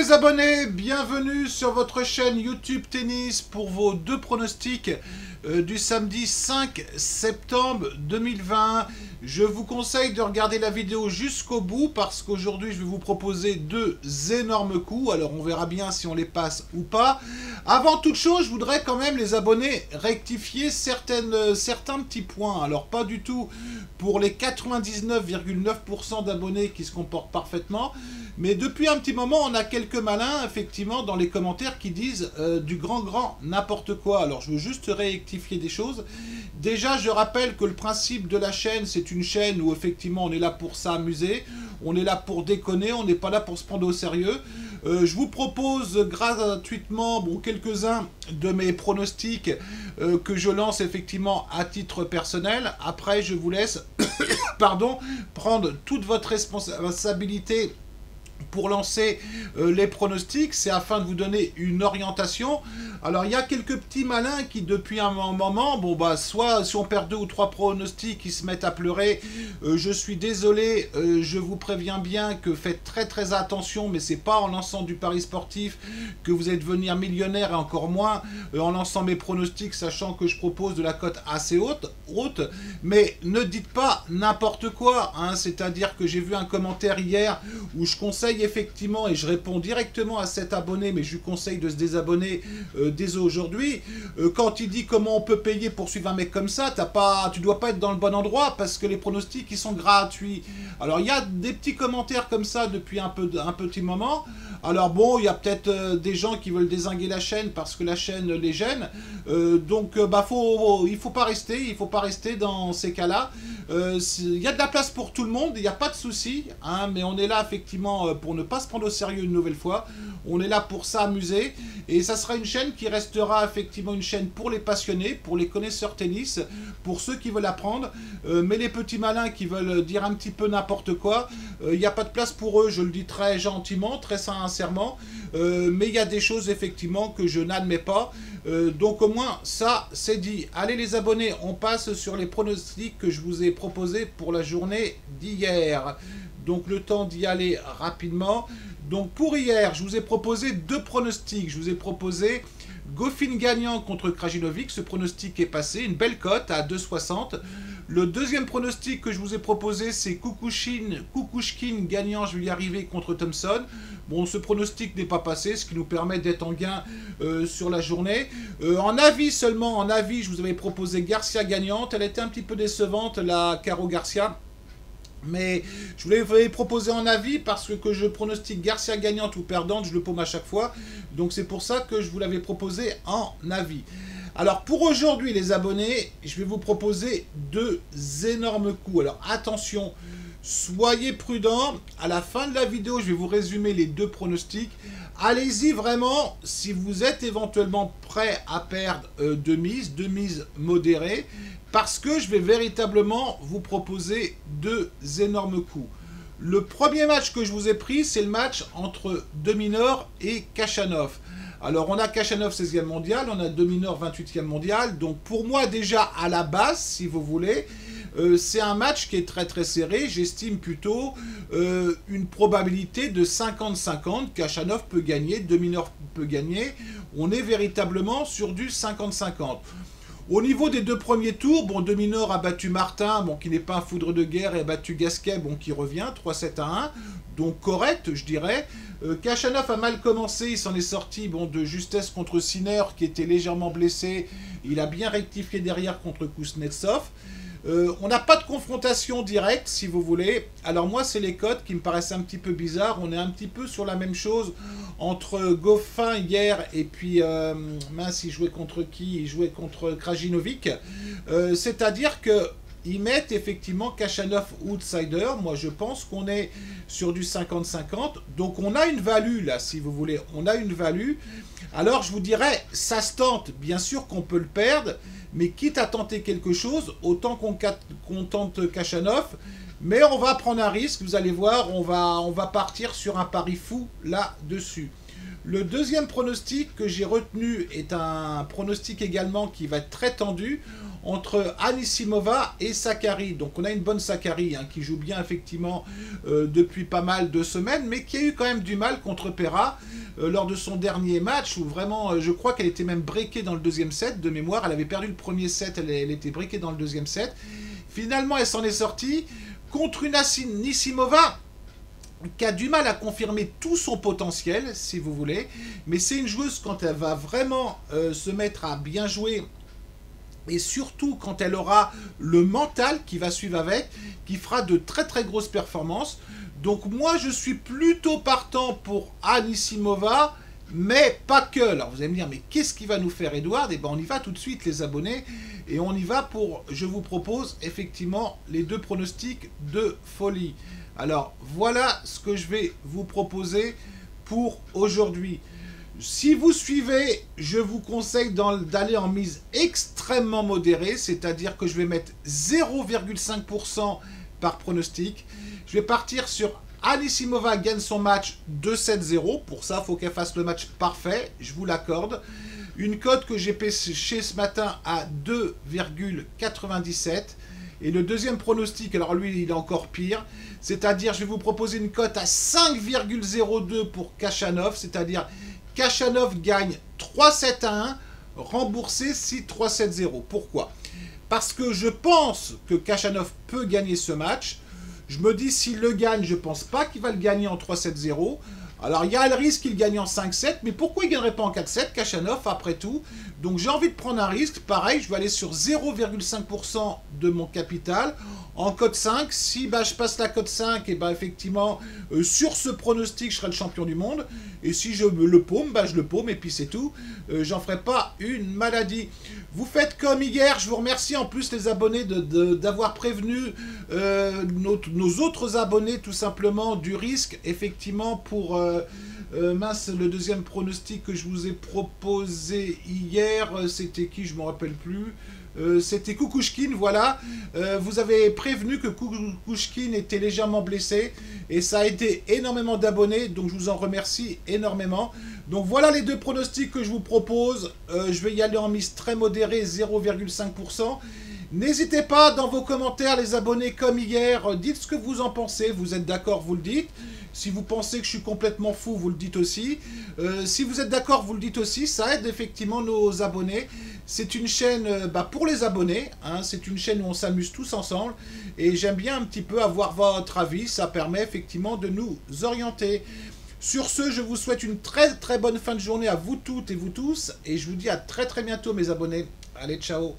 mes abonnés, bienvenue sur votre chaîne YouTube Tennis pour vos deux pronostics du samedi 5 septembre 2020. Je vous conseille de regarder la vidéo jusqu'au bout parce qu'aujourd'hui je vais vous proposer deux énormes coups. Alors on verra bien si on les passe ou pas. Avant toute chose, je voudrais quand même les abonnés rectifier certains petits points. Alors pas du tout pour les 99,9% d'abonnés qui se comportent parfaitement. Mais depuis un petit moment, on a quelques malins, effectivement, dans les commentaires qui disent du grand n'importe quoi. Alors, je veux juste rectifier des choses. Déjà, je rappelle que le principe de la chaîne, c'est une chaîne où, effectivement, on est là pour s'amuser. On est là pour déconner, on n'est pas là pour se prendre au sérieux. Je vous propose gratuitement quelques-uns de mes pronostics que je lance effectivement à titre personnel. Après, je vous laisse prendre toute votre responsabilité pour lancer les pronostics. C'est afin de vous donner une orientation. Alors, il y a quelques petits malins qui, depuis un moment, soit si on perd 2 ou 3 pronostics, ils se mettent à pleurer. Je suis désolé, je vous préviens bien que faites très attention, mais c'est pas en lançant du pari sportif que vous allez devenir millionnaire, et encore moins en lançant mes pronostics, sachant que je propose de la cote assez haute. Mais ne dites pas n'importe quoi, hein. C'est-à-dire que j'ai vu un commentaire hier où je conseille effectivement, et je réponds directement à cet abonné, mais je lui conseille de se désabonner dès aujourd'hui. Quand il dit comment on peut payer pour suivre un mec comme ça, tu dois pas être dans le bon endroit parce que les pronostics ils sont gratuits. Alors il y a des petits commentaires comme ça depuis un petit moment. Alors bon, il y a peut-être des gens qui veulent dézinguer la chaîne parce que la chaîne les gêne. Il faut pas rester dans ces cas-là. Il y a de la place pour tout le monde, il n'y a pas de souci, hein, mais on est là effectivement pour ne pas se prendre au sérieux une nouvelle fois. On est là pour s'amuser et ça sera une chaîne qui restera effectivement une chaîne pour les passionnés, pour les connaisseurs tennis, pour ceux qui veulent apprendre. Mais les petits malins qui veulent dire un petit peu n'importe quoi, il n'y a pas de place pour eux, je le dis très gentiment, très sincèrement. Mais il y a des choses effectivement que je n'admets pas. Donc au moins ça c'est dit. Allez les abonnés, on passe sur les pronostics que je vous ai proposés pour la journée d'hier. Donc le temps d'y aller rapidement. Donc pour hier, je vous ai proposé deux pronostics. Je vous ai proposé Goffin gagnant contre Krajinovic. Ce pronostic est passé, une belle cote à 2,60. Le deuxième pronostic que je vous ai proposé, c'est Kukushkin gagnant, je vais y arriver, contre Thompson. Bon, ce pronostic n'est pas passé, ce qui nous permet d'être en gain sur la journée. En avis seulement, je vous avais proposé Garcia gagnante. Elle était un petit peu décevante, la Caro Garcia. Mais je vous l'avais proposé en avis parce que je pronostique Garcia gagnante ou perdante, je le paume à chaque fois. Donc c'est pour ça que je vous l'avais proposé en avis. Alors pour aujourd'hui les abonnés, je vais vous proposer deux énormes coups. Alors attention, soyez prudents. À la fin de la vidéo, je vais vous résumer les deux pronostics. Allez-y vraiment si vous êtes éventuellement prêt à perdre deux mises modérées. Parce que je vais véritablement vous proposer deux énormes coups. Le premier match que je vous ai pris, c'est le match entre De Minaur et Khachanov. Alors, on a Khachanov 16e mondial, on a De Minaur 28e mondial. Donc, pour moi, déjà, à la base, si vous voulez, c'est un match qui est très serré. J'estime plutôt une probabilité de 50-50. Khachanov peut gagner, De Minaur peut gagner. On est véritablement sur du 50-50. Au niveau des deux premiers tours, De Minaur a battu Martin, qui n'est pas un foudre de guerre, et a battu Gasquet, qui revient, 3-7-1, donc correct, je dirais. Khachanov a mal commencé, il s'en est sorti de justesse contre Sinner, qui était légèrement blessé. Il a bien rectifié derrière contre Kuznetsov. On n'a pas de confrontation directe, si vous voulez. Alors moi, c'est les cotes qui me paraissent un petit peu bizarres. On est un petit peu sur la même chose entre Goffin hier et puis... mince, il jouait contre qui? Il jouait contre Krajinovic. C'est-à-dire que ils mettent effectivement Khachanov outsider. Moi, je pense qu'on est sur du 50-50. Donc, on a une value, là, si vous voulez. On a une value. Alors, je vous dirais, ça se tente. Bien sûr qu'on peut le perdre. Mais quitte à tenter quelque chose, autant qu'on tente Khachanov. Mais on va prendre un risque. Vous allez voir, on va partir sur un pari fou là-dessus. Le deuxième pronostic que j'ai retenu est un pronostic également qui va être très tendu entre Anisimova et Sakkari. Donc on a une bonne Sakkari qui joue bien effectivement depuis pas mal de semaines, mais qui a eu quand même du mal contre Pera lors de son dernier match, où vraiment je crois qu'elle était même breakée dans le deuxième set de mémoire. Elle avait perdu le premier set, elle était breakée dans le deuxième set. Finalement elle s'en est sortie contre une Anisimova qui a du mal à confirmer tout son potentiel, si vous voulez, mais c'est une joueuse quand elle va vraiment se mettre à bien jouer, et surtout quand elle aura le mental qui va suivre avec, qui fera de très très grosses performances. Donc moi je suis plutôt partant pour Anisimova, mais pas que. Alors vous allez me dire, mais qu'est-ce qui va nous faire Edouard? Et ben on y va tout de suite les abonnés, et on y va pour, je vous propose effectivement les deux pronostics de folie. Alors voilà ce que je vais vous proposer pour aujourd'hui. Si vous suivez, je vous conseille d'aller en mise extrêmement modérée, c'est-à-dire que je vais mettre 0,5% par pronostic. Je vais partir sur Anisimova gagne son match 2-7-0. Pour ça, il faut qu'elle fasse le match parfait, je vous l'accorde. Une cote que j'ai pêché ce matin à 2,97. Et le deuxième pronostic, alors lui, il est encore pire. C'est-à-dire, je vais vous proposer une cote à 5,02 pour Khachanov. C'est-à-dire, Khachanov gagne 3-7-1, remboursé si 3-7-0. Pourquoi? Parce que je pense que Khachanov peut gagner ce match. Je me dis, s'il le gagne, je ne pense pas qu'il va le gagner en 3-7-0. Alors, il y a le risque qu'il gagne en 5-7, mais pourquoi il ne gagnerait pas en 4-7, Khachanov, après tout? Donc, j'ai envie de prendre un risque. Pareil, je vais aller sur 0,5% de mon capital en cote 5. Si je passe la cote 5, et effectivement, sur ce pronostic, je serai le champion du monde. Et si je le paume, je le paume, et puis c'est tout. J'en ferai pas une maladie. Vous faites comme hier. Je vous remercie en plus, les abonnés, d'avoir prévenu nos autres abonnés, tout simplement, du risque, effectivement, pour... le deuxième pronostic que je vous ai proposé hier, c'était qui? Je ne me rappelle plus. C'était Kukushkin, voilà. Vous avez prévenu que Kukushkin était légèrement blessé, et ça a été énormément d'abonnés, donc je vous en remercie énormément. Donc voilà les deux pronostics que je vous propose. Je vais y aller en mise très modérée, 0,5%. N'hésitez pas dans vos commentaires, les abonnés, comme hier, dites ce que vous en pensez. Vous êtes d'accord, vous le dites. Si vous pensez que je suis complètement fou, vous le dites aussi. Si vous êtes d'accord, vous le dites aussi. Ça aide effectivement nos abonnés. C'est une chaîne pour les abonnés. C'est une chaîne où on s'amuse tous ensemble. Et j'aime bien un petit peu avoir votre avis. Ça permet effectivement de nous orienter. Sur ce, je vous souhaite une très très bonne fin de journée à vous toutes et vous tous. Et je vous dis à très très bientôt, mes abonnés. Allez, ciao!